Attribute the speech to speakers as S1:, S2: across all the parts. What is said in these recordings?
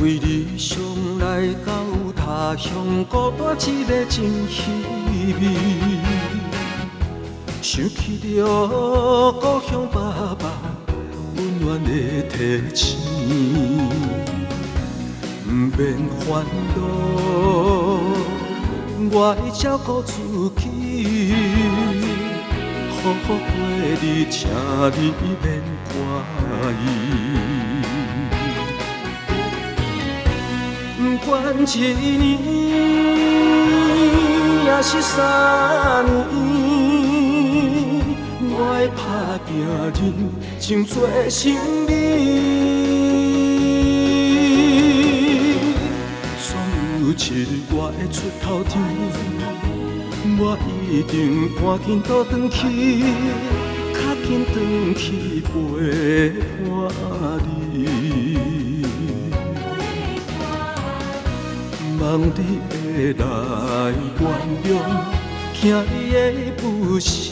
S1: 为理想来到他乡，孤单一个真稀微。想起着故乡爸爸温暖的提醒，不免烦恼，我会照顾自己。好好过日，请你免怪意。不管一年也是3年，我会打拼认真做生理。总有一日我会出头天，我一定赶紧倒转去，较紧转去陪伴你。望你会来原谅，惊你的不是，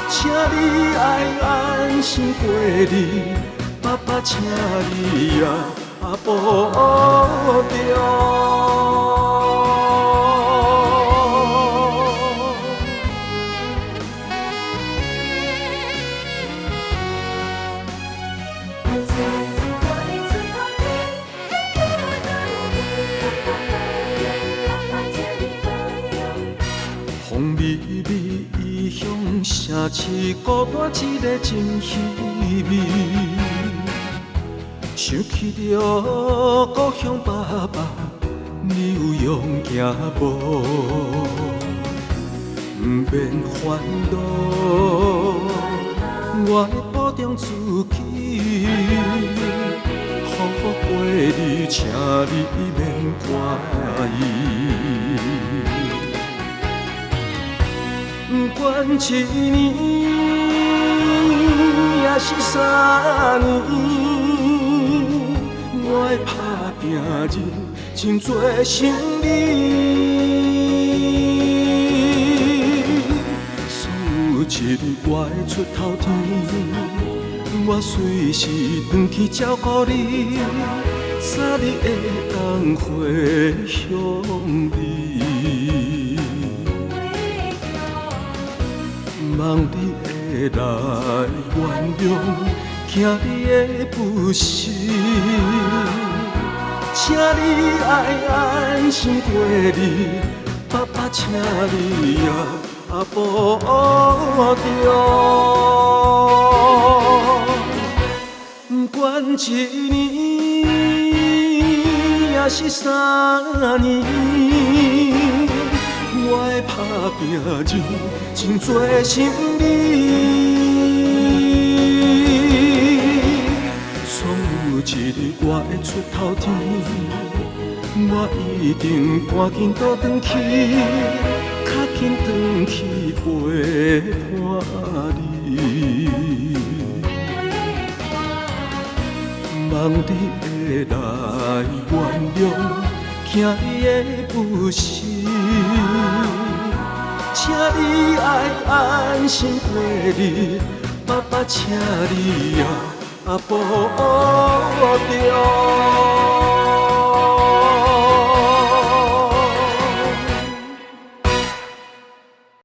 S1: 请你爱安心过日，爸爸请你也保重。风微微异乡，城市孤单一个真稀微。想起着故乡爸爸，你有勇行步，不免烦恼，我会保重自己。好好过日，请你免怪意。不管一年也是3年，我会打拼认真做生理。总有一日我会出头天，我随时回去照顾你，早日会当回乡你。望你会来原谅，惊你的不是，请你爱安心过日，爸爸请你也保重。不管一年也是3年，我会打拼认真做生理。总有一日我会出头天，我一定赶紧倒转去，较紧转去陪伴你。望你会来原谅，惊你的不是，请你爱安心过日，爸爸请你也保重。